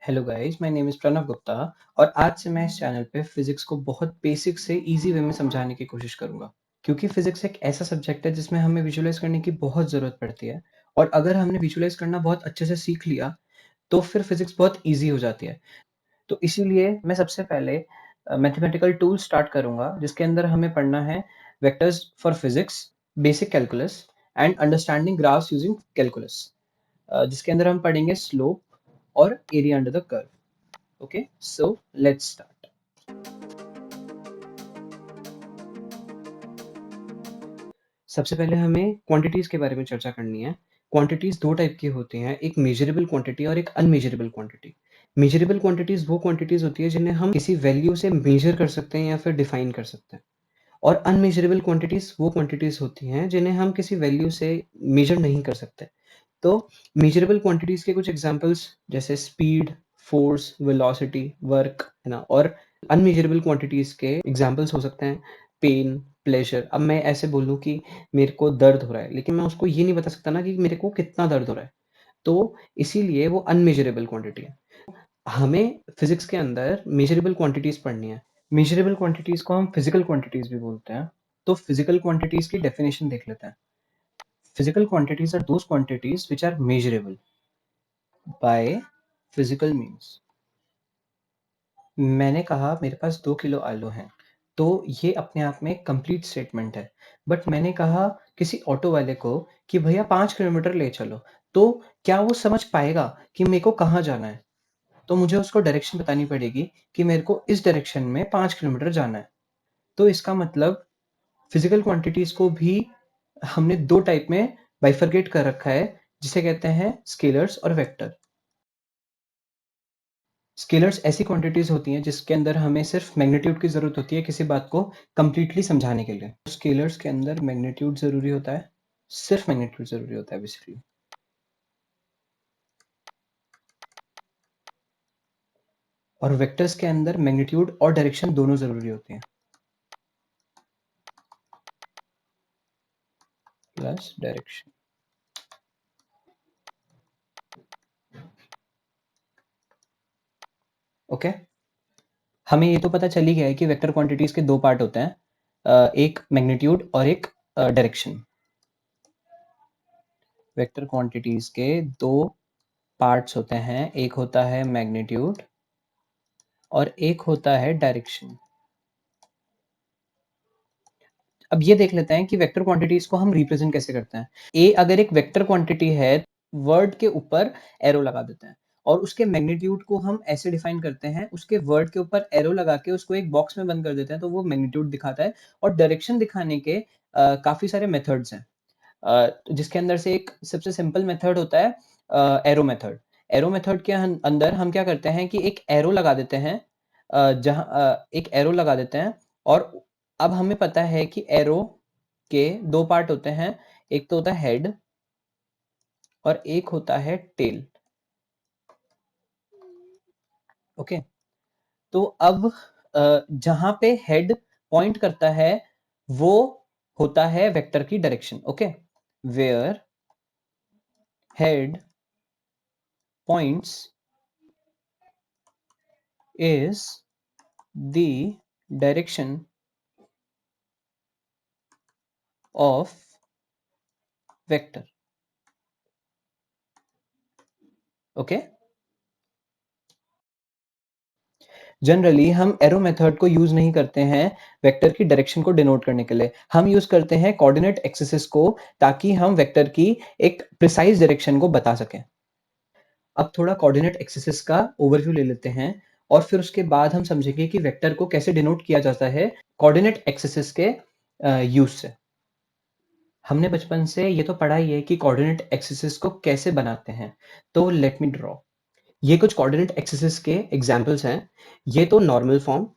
Hello guys, my name is Pranav Gupta और आज से मैं इस चैनल पे फिज़िक्स को बहुत बेसिक से ईज़ी वे में समझाने की कोशिश करूँगा। क्योंकि फिज़िक्स एक ऐसा सब्जेक्ट है जिसमें हमें विजुअलाइज़ करने की बहुत ज़रूरत पड़ती है और अगर हमने विजुअलाइज़ करना बहुत अच्छे से सीख लिया, तो फिर फिज़िक्स बहुत ईज़ी हो जाती है। तो इसीलिए मैं सबसे पहले मैथमेटिकल टूल्स स्टार्ट करूँगा जिसके अंदर हमें पढ़ना है vectors for physics, basic calculus and understanding graphs using calculus. जिसके अंदर हम पढ़ेंगे स्लोप और area under the curve. Okay, so let's start. सबसे पहले हमें क्वांटिटीज के बारे में चर्चा करनी है। क्वांटिटीज दो टाइप की होती हैं, एक मेजरेबल क्वांटिटी और एक अनमेजरेबल क्वांटिटी। मेजरेबल क्वांटिटीज वो क्वांटिटीज होती है जिन्हें हम किसी वैल्यू से मेजर कर सकते हैं या फिर डिफाइन कर सकते हैं और अनमेजरेबल क्वांटिटीज वो क्वांटिटीज होती हैं जिन्हें हम किसी वैल्यू से मेजर नहीं कर सकते। तो मेजरेबल क्वांटिटीज के कुछ एग्जांपल्स जैसे स्पीड, फोर्स, वेलोसिटी, वर्क, है ना? और अनमेजरेबल क्वांटिटीज के एग्जांपल्स हो सकते हैं पेन, प्लेजर। अब मैं ऐसे बोलूँ कि मेरे को दर्द हो रहा है, लेकिन मैं उसको ये नहीं बता सकता ना कि मेरे को कितना दर्द हो रहा है। तो इसीलिए वो अनमेजरेबल क्वांटिटी है। हमें फिजिक्स के अंदर मेजरेबल क्वांटिटीज पढ़नी है। मेजरेबल क्वांटिटीज को हम फिजिकल क्वांटिटीज भी बोलते हैं। तो फिजिकल क्वांटिटीज की डेफिनेशन देख लेते हैं। Physical quantities are those quantities which are measurable by physical means. मैंने कहा मेरे पास 2 किलो आलू हैं, तो ये अपने आप में एक कंप्लीट स्टेटमेंट है। बट मैंने कहा किसी ऑटो वाले को कि भैया 5 किलोमीटर ले चलो, तो क्या वो समझ पाएगा कि मेरे को कहाँ जाना है? तो मुझे उसको डायरेक्शन बतानी पड़ेगी कि मेरे को इस डायरेक्शन में 5 किलोमीटर जाना है। तो इसका मतलब फिजिकल क्वांटिटीज को भी हमने 2 टाइप में बाइफरकेट कर रखा है, जिसे कहते हैं स्केलर्स और वेक्टर। स्केलर्स ऐसी क्वांटिटीज होती हैं जिसके अंदर हमें सिर्फ मैग्नीट्यूड की ज़रूरत होती है किसी बात को कंप्लीटली समझाने के लिए। स्केलर्स के अंदर मैग्नीट्यूड ज़रूरी होता है, सिर्फ मैग्नीट्यूड ज़रूरी होता है बेसिकली। और वेक्टर्स के अंदर मैग्नीट्यूड और डायरेक्शन दोनों ज़रूरी होते हैं, प्लस डायरेक्शन। ओके, हमें ये तो पता चल ही गया है कि वेक्टर क्वांटिटीज के 2 पार्ट होते हैं, एक मैग्नीट्यूड और एक डायरेक्शन। वेक्टर क्वांटिटीज के 2 पार्ट्स होते हैं, एक होता है मैग्नीट्यूड और एक होता है डायरेक्शन। अब ये देख लेते हैं कि वेक्टर क्वांटिटीज को हम रिप्रेजेंट कैसे करते हैं। ए अगर एक वेक्टर क्वांटिटी है, वर्ड के ऊपर एरो लगा देते हैं और उसके मैग्नीट्यूड को हम ऐसे डिफाइन करते हैं, उसके वर्ड के ऊपर एरो लगा के उसको एक बॉक्स में बंद कर देते हैं, तो वो मैग्नीट्यूड दिखाता है। और डायरेक्शन दिखाने के काफी सारे मेथड्स हैं, जिसके अंदर से एक सबसे सिंपल मेथड होता है एरो मेथड। एरो मेथड के अंदर हम क्या करते हैं कि एक एरो लगा देते हैं, एक एरो लगा देते हैं और अब हमें पता है कि एरो के 2 पार्ट होते हैं, एक तो होता है हेड और एक होता है टेल। ओके, तो अब जहां पे हेड पॉइंट करता है वो होता है वेक्टर की direction. Okay, where head points is the direction of vector. Okay, generally हम एरो मेथड को यूज नहीं करते हैं वेक्टर की डायरेक्शन को डिनोट करने के लिए। हम यूज करते हैं कोऑर्डिनेट एक्सिस को, ताकि हम वेक्टर की एक प्रिसाइज डायरेक्शन को बता सकें। अब थोड़ा कोऑर्डिनेट एक्सिस का ओवरव्यू ले लेते हैं और फिर उसके बाद हम समझेंगे कि वेक्टर को कैसे डिनोट किया जाता है कोऑर्डिनेट एक्सिस के यूज से। हमने बचपन से ये तो पढ़ा ही है कि कोऑर्डिनेट एक्सिस को कैसे बनाते हैं। तो लेट मी ड्रॉ। ये कुछ कोऑर्डिनेट एक्सिस के एग्जांपल्स हैं। ये तो नॉर्मल फॉर्म,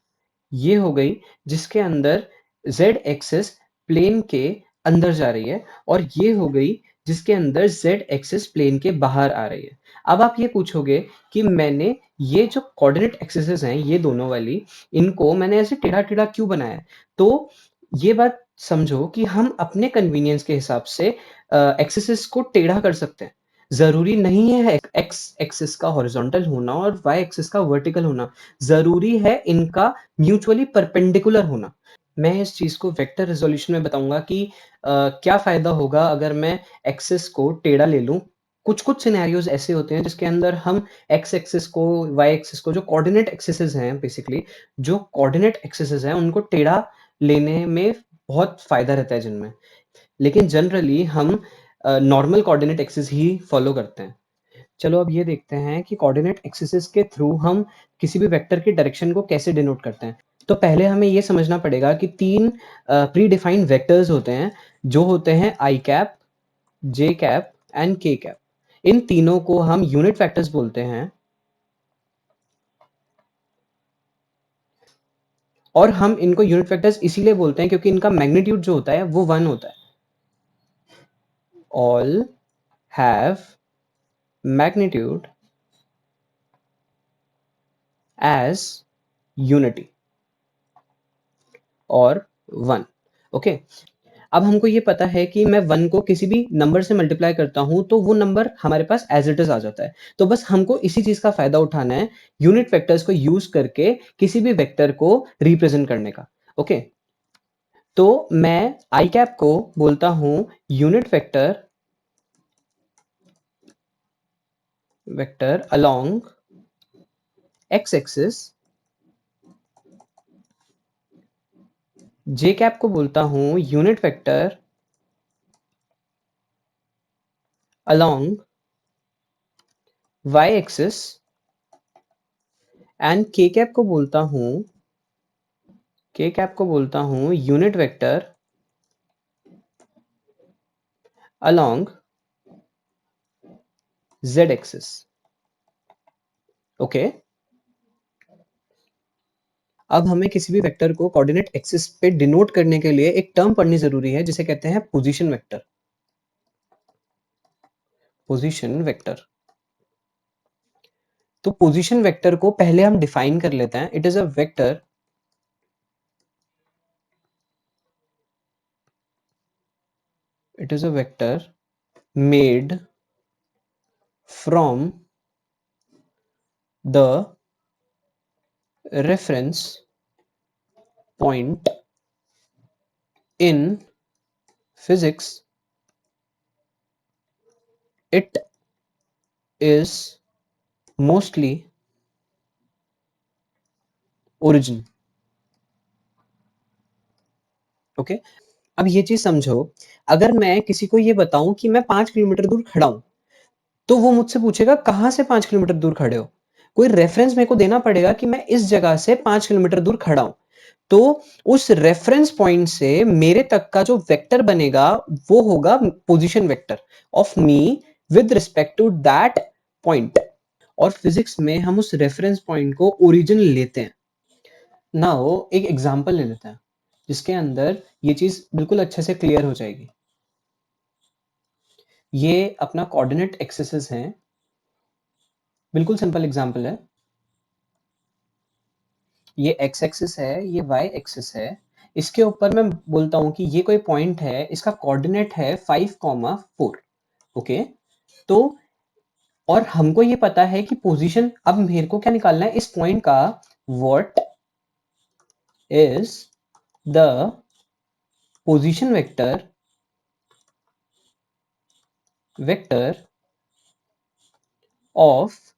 ये हो गई जिसके अंदर z एक्सिस प्लेन के अंदर जा रही है और ये हो गई जिसके अंदर z एक्सिस प्लेन के बाहर आ रही है। अब आप ये पूछोगे कि मैंने ये जो कोऑर्डिनेट एक्सिस हैं ये दोनों वाली, इनको मैंने ऐसे टेढ़ा-टेढ़ा क्यों बनाया है? तो ये बात समझो कि हम अपने कन्वीनियंस के हिसाब से एक्सिस को टेढ़ा कर सकते हैं। ज़रूरी नहीं है एक्स एक्सिस का हॉरिजॉन्टल होना और वाई एक्सिस का वर्टिकल होना, ज़रूरी है इनका म्यूचुअली परपेंडिकुलर होना। मैं इस चीज़ को वेक्टर रिज़ॉल्यूशन में बताऊँगा कि क्या फ़ायदा होगा अगर मैं एक्सिस को टेढ़ा ले लूँ। कुछ-कुछ सिनेरियोज़ ऐसे होते हैं जिसके अंदर हम एक्स एक्सिस को, वाई एक्सिस को, जो कोऑर्डिनेट एक्सिसेज़ हैं बेसिकली, जो कोऑर्डिनेट एक्सिसेज़ हैं उनको टेढ़ा लेने में बहुत फ़ायदा रहता है जिनमें। लेकिन जनरली हम नॉर्मल कोऑर्डिनेट एक्सिस ही फ़ॉलो करते हैं। चलो अब ये देखते हैं कि कोऑर्डिनेट एक्सिसेस के थ्रू हम किसी भी वेक्टर की डायरेक्शन को कैसे डिनोट करते हैं। तो पहले हमें ये समझना पड़ेगा कि 3 प्री डिफाइंड वेक्टर्स होते हैं, जो होते हैं आई cap, J cap and K cap. इन तीनों को हम यूनिट वेक्टर्स बोलते हैं और हम इनको यूनिट वेक्टर्स इसीलिए बोलते हैं क्योंकि इनका मैग्नीट्यूड जो होता है वो 1 होता है। All have magnitude as unity और 1। ओके, अब हमको ये पता है कि मैं 1 को किसी भी नंबर से मल्टीप्लाई करता हूँ, तो वो नंबर हमारे पास एज़ इट इज़ आ जाता है। तो बस हमको इसी चीज़ का फ़ायदा उठाना है, यूनिट वेक्टर्स को यूज़ करके किसी भी वेक्टर को रिप्रेज़ेंट करने का। ओके? तो मैं आई कैप को बोलता हूँ unit vector along X axis, J cap को बोलता हूँ unit vector along Y axis and K cap को बोलता हूँ unit vector along Z axis. Okay, अब हमें किसी भी वेक्टर को कोऑर्डिनेट एक्सिस पे डिनोट करने के लिए एक टर्म पढ़नी जरूरी है जिसे कहते हैं पोजीशन वेक्टर। पोजीशन वेक्टर, तो पोजीशन वेक्टर को पहले हम डिफाइन कर लेते हैं। It is a vector made from the reference point in physics. It is mostly origin. Okay, अब ये चीज समझो, अगर मैं किसी को ये बताऊं कि मैं 5 किलोमीटर दूर खड़ा हूं, तो वो मुझसे पूछेगा कहां से 5 किलोमीटर दूर खड़े हो। कोई रेफरेंस मेरे को देना पड़ेगा कि मैं इस जगह से 5 किलोमीटर दूर खड़ा हूं। तो उस रेफरेंस पॉइंट से मेरे तक का जो वेक्टर बनेगा वो होगा position vector of me with respect to that point. और फिजिक्स में हम उस रेफरेंस पॉइंट को ओरिजिन लेते हैं। नाउ एक एग्जांपल ले लेते हैं जिसके अंदर ये चीज बिल्कुल अच्छे से क्लियर हो जाएगी। ये अपना कोऑर्डिनेट एक्सिस है, बिल्कुल सिंपल एग्जांपल है। ये एक्स एक्सिस है, ये वाई एक्सिस है। इसके ऊपर मैं बोलता हूं कि ये कोई पॉइंट है, इसका कोऑर्डिनेट है 5,4। ओके, तो और हमको ये पता है कि पोजीशन, अब मेरे को क्या निकालना है इस पॉइंट का, what is the position vector of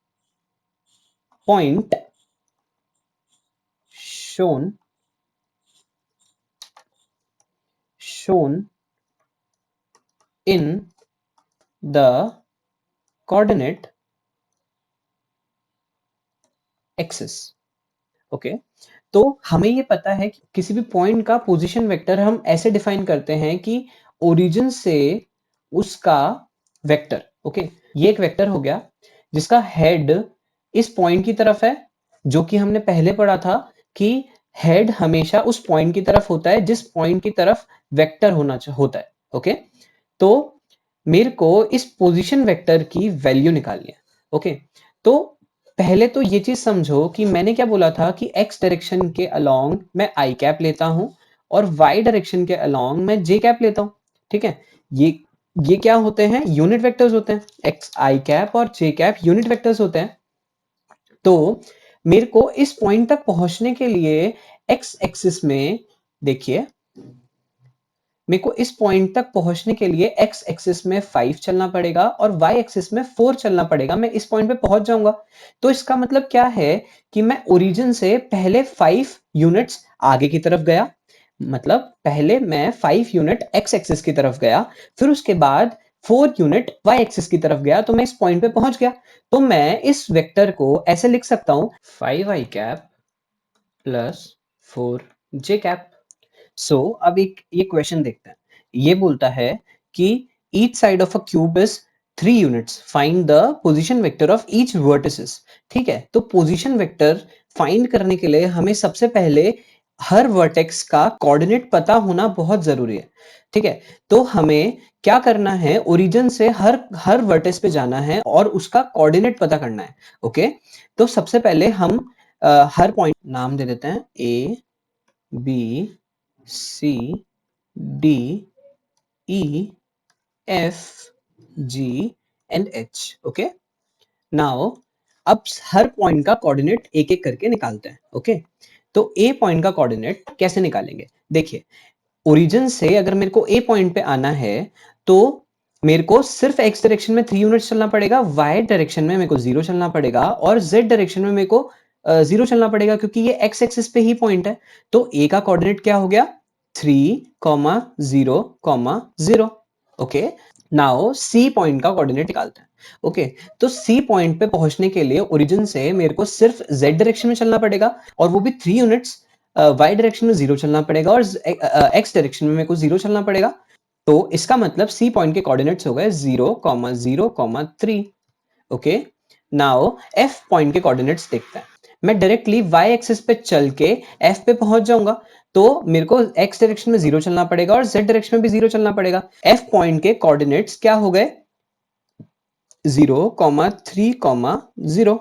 point shown in the coordinate axis। Okay, तो हमें ये पता है कि किसी भी पॉइंट का पोजीशन वेक्टर हम ऐसे डिफाइन करते हैं कि ओरिजिन से उसका वेक्टर। ओके, ये एक वेक्टर हो गया जिसका हेड इस पॉइंट की तरफ है, जो कि हमने पहले पढ़ा था कि हेड हमेशा उस पॉइंट की तरफ होता है जिस पॉइंट की तरफ वेक्टर होता है। ओके, तो मेरे को इस पोजीशन वेक्टर की वैल्यू निकालनी है। ओके, तो पहले तो ये चीज समझो कि मैंने क्या बोला था कि एक्स डायरेक्शन के अलोंग मैं आई कैप लेता हूं और वाई डायरेक्शन के अलोंग मैं जे कैप लेता हूं। ठीक है, ये ये क्या होते हैं? यूनिट वेक्टर्स होते हैं। एक्स आई कैप और जे कैप यूनिट वेक्टर्स होते हैं। तो मेरे को इस पॉइंट तक पहुंचने के लिए एक्स एक्सिस में देखिए, मेरे को इस पॉइंट तक पहुंचने के लिए एक्स एक्सिस में 5 चलना पड़ेगा और वाई एक्सिस में 4 चलना पड़ेगा। मैं इस पॉइंट पे पहुंच जाऊंगा। तो इसका मतलब क्या है कि मैं ओरिजिन से पहले 5 यूनिट्स आगे की तरफ गया, मतलब पहले मैं 5 यूनिट एक्स एक्सिस की तरफ गया, फिर उसके बाद 4 यूनिट वाई एक्सिस की तरफ गया, तो मैं इस पॉइंट पे पहुंच गया। तो मैं इस वेक्टर को ऐसे लिख सकता हूं, 5 आई कैप प्लस 4 जे कैप। सो अब एक ये क्वेश्चन देखते हैं। ये बोलता है कि each side of a cube is 3 units, find the position vector of each vertices. ठीक है, तो पोजीशन वेक्टर फाइंड करने के लिए हमें सबसे पहले हर वर्टेक्स का कोऑर्डिनेट पता होना बहुत जरूरी है। ठीक है, तो हमें क्या करना है, ओरिजिन से हर हर वर्टेक्स पे जाना है और उसका कोऑर्डिनेट पता करना है। ओके, तो सबसे पहले हम हर पॉइंट नाम दे देते हैं, A B C D E F G and H. Okay, now अब हर पॉइंट का कोऑर्डिनेट एक एक करके निकालते हैं। ओके, तो ए पॉइंट का कोऑर्डिनेट कैसे निकालेंगे? देखिए, ओरिजिन से अगर मेरे को ए पॉइंट पे आना है तो मेरे को सिर्फ एक्स डायरेक्शन में 3 यूनिट चलना पड़ेगा, वाई डायरेक्शन में मेरे को 0 चलना पड़ेगा और जेड डायरेक्शन में मेरे को 0 चलना पड़ेगा, क्योंकि ये एक्स एक्सिस पे ही पॉइंट है। तो ए का कोऑर्डिनेट क्या हो गया? 3,0,0। ओके, नाउ सी पॉइंट का कोऑर्डिनेट निकालते हैं। ओके, तो सी पॉइंट पे पहुंचने के लिए ओरिजिन से मेरे को सिर्फ जेड डायरेक्शन में चलना पड़ेगा और वो भी 3 यूनिट्स। वाई डायरेक्शन में 0 चलना पड़ेगा और एक्स डायरेक्शन में मेरे को 0 चलना पड़ेगा। तो इसका मतलब सी पॉइंट के कोऑर्डिनेट्स हो गए 0,0,3। ओके, नाउ एफ पॉइंट के कोऑर्डिनेट्स देखते हैं। मैं डायरेक्टली वाई एक्सिस पे चल के एफ पे पहुंच जाऊंगा, तो मेरे को एक्स डायरेक्शन में 0 चलना पड़ेगा और जेड डायरेक्शन में भी 0 चलना पड़ेगा। एफ पॉइंट के कोऑर्डिनेट्स क्या हो गए? 0,3,0।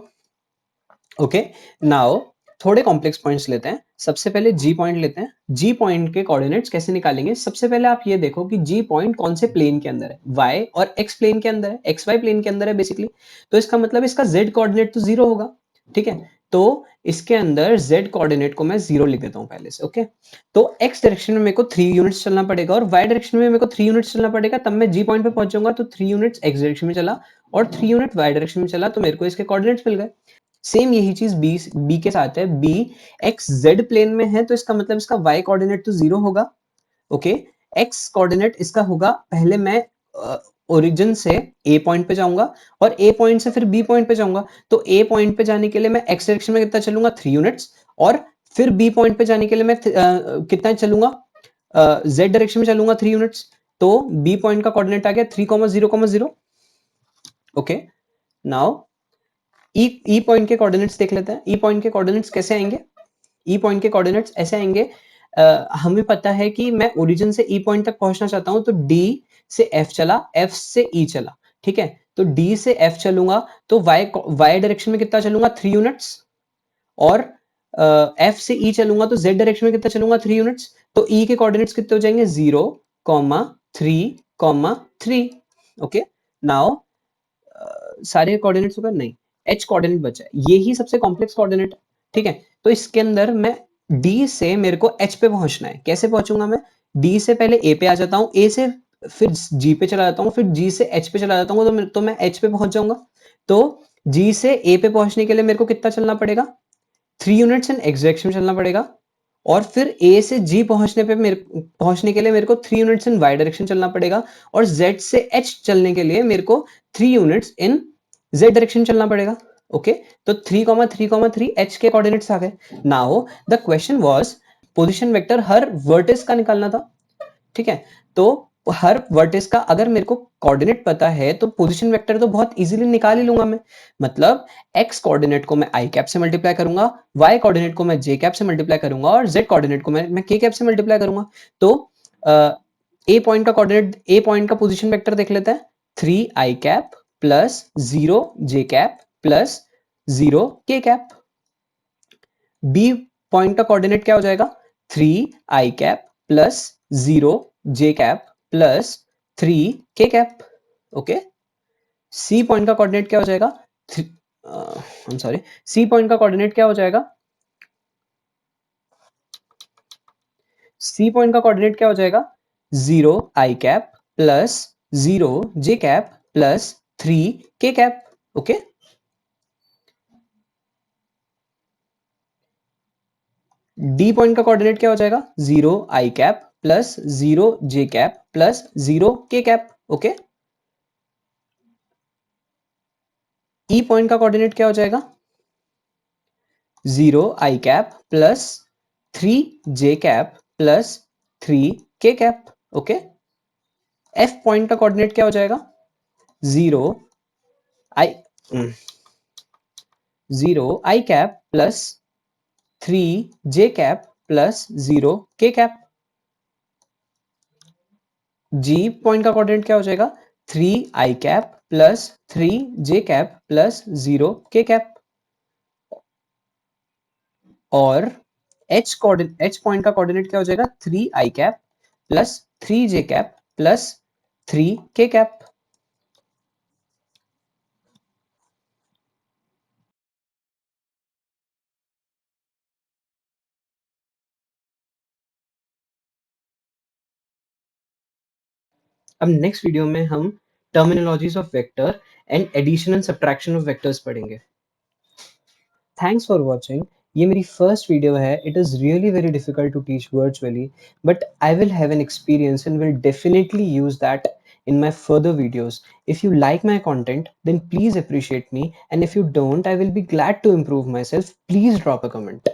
ओके, नाउ थोड़े कॉम्प्लेक्स पॉइंट्स लेते हैं। सबसे पहले जी पॉइंट लेते हैं। जी पॉइंट के कोऑर्डिनेट्स कैसे निकालेंगे? सबसे पहले आप ये देखो कि जी पॉइंट कौन से प्लेन के अंदर है, वाई और एक्स प्लेन के अंदर है, एक्स वाई प्लेन के अंदर है बेसिकली। तो इसका मतलब इसका जेड कोऑर्डिनेट तो 0 होगा। ठीक है, तो इसके अंदर जेड कोऑर्डिनेट को मैं 0 लिख देता हूं पहले से। ओके, तो एक्स डायरेक्शन में मेरे को 3 यूनिट्स चलना पड़ेगा और वाई डायरेक्शन में मेरे को 3 यूनिट्स चलना पड़ेगा, तब मैं जी पॉइंट पे पहुंच जाऊंगा। तो 3 यूनिट्स एक्स डायरेक्शन में चला और 3 यूनिट वाई डायरेक्शन में चला, तो मेरे को इसके कोऑर्डिनेट्स मिल गए। सेम यही चीज बी बी के साथ है। बी एक्स जेड प्लेन में है, तो इसका मतलब इसका वाई कोऑर्डिनेट तो 0 होगा। ओके, एक्स कोऑर्डिनेट इसका होगा, पहले मैं ओरिजिन से ए पॉइंट पे जाऊंगा और ए पॉइंट से फिर बी पॉइंट पे जाऊंगा। तो ए पॉइंट पे जाने के लिए मैं एक्स डायरेक्शन में कितना चलूंगा? 3 यूनिट्स। और फिर बी पॉइंट पे जाने के लिए मैं कितना चलूंगा? जेड डायरेक्शन में चलूंगा 3 यूनिट्स। तो बी पॉइंट का कोऑर्डिनेट आ गया 3,0,0। ओके, नाउ ई पॉइंट के कोऑर्डिनेट्स देख लेते हैं। ई पॉइंट के कोऑर्डिनेट्स कैसे आएंगे? ई पॉइंट के कोऑर्डिनेट्स ऐसे आएंगे, हमें पता है कि मैं ओरिजिन से ई पॉइंट तक पहुंचना चाहता हूं, तो डी से एफ चला, एफ से ई चला। ठीक है, तो डी से एफ चलूंगा तो वाई डायरेक्शन में कितना चलूंगा? 3 यूनिट्स। और एफ से ई चलूंगा तो जेड डायरेक्शन में कितना चलूंगा? 3 यूनिट्स। तो ई के कोऑर्डिनेट्स कितने हो जाएंगे? 0,3,3। ओके, नाउ सारे कोऑर्डिनेट्स होगा नहीं, एच कोऑर्डिनेट बचा है, ये ही सबसे कॉम्प्लेक्स कोऑर्डिनेट। ठीक है, तो इसके अंदर मैं डी से मेरे को एच पे पहुंचना है। कैसे पहुंचूंगा मैं? डी से पहले ए पे आ जाता हूं, ए से फिर जी पे चला जाता हूं, फिर जी से एच पे चला जाता हूं, तो मैं एच पे पहुंच जाऊंगा। तो जी से ए पे पहुंचने के लिए मेरे को कितना चलना पड़ेगा? 3 यूनिट्स इन एक्स डायरेक्शन में चलना पड़ेगा। और फिर ए से जी पहुंचने के लिए मेरे को 3 यूनिट्स इन वाई डायरेक्शन चलना पड़ेगा। और जेड से एच चलने के लिए मेरे को 3 यूनिट्स इन जेड डायरेक्शन चलना पड़ेगा। ओके, तो 3,3,3 एच के कोऑर्डिनेट्स आ गए। Now the question was, position vector her vertex का निकालना था। ठीक है, तो हर वर्टेक्स का अगर मेरे को कोऑर्डिनेट पता है तो पोजीशन वेक्टर तो बहुत इजीली निकाल ही लूंगा मैं। मतलब एक्स कोऑर्डिनेट को मैं आई कैप से मल्टीप्लाई करूंगा, वाई कोऑर्डिनेट को मैं जे कैप से मल्टीप्लाई करूंगा और जेड कोऑर्डिनेट को मैं के कैप से मल्टीप्लाई करूंगा। तो ए पॉइंट का कोऑर्डिनेट, ए पॉइंट का पोजीशन वेक्टर देख लेते हैं। 3 I cap plus 0 J cap plus 0 K cap. B point का कोऑर्डिनेट क्या हो जाएगा? 3 I cap plus 0 J cap plus 3 k cap, okay. C point का कोऑर्डिनेट क्या हो जाएगा? I am sorry, C point का कोऑर्डिनेट क्या हो जाएगा? सी पॉइंट का कोऑर्डिनेट क्या हो जाएगा? 0 आई cap plus 0 J cap plus 3 K cap, okay. D point का कोऑर्डिनेट क्या हो जाएगा? 0 आई cap plus 0 J cap plus 0 K cap, okay. ई पॉइंट का कोऑर्डिनेट क्या हो जाएगा? 0 आई cap plus 3 J cap plus 3 K cap, okay. F point का coordinate क्या हो जाएगा? 0 आई 0 आई cap plus 3 J cap plus 0 K cap. जी पॉइंट का कोऑर्डिनेट क्या हो जाएगा? 3 I cap plus 3 J cap plus 0 K cap. और एच पॉइंट का कोऑर्डिनेट क्या हो जाएगा? 3 I cap plus 3 J cap plus 3 K cap. अब नेक्स्ट वीडियो में हम terminologies of vector and addition and subtraction of vectors पढ़ेंगे। Thanks for watching. ये मेरी फर्स्ट वीडियो है। It is really very difficult to teach virtually, but I will have an experience and will definitely use that in my further videos. If you like my content, then please appreciate me, and if you don't, I will be glad to improve myself. Please drop a comment.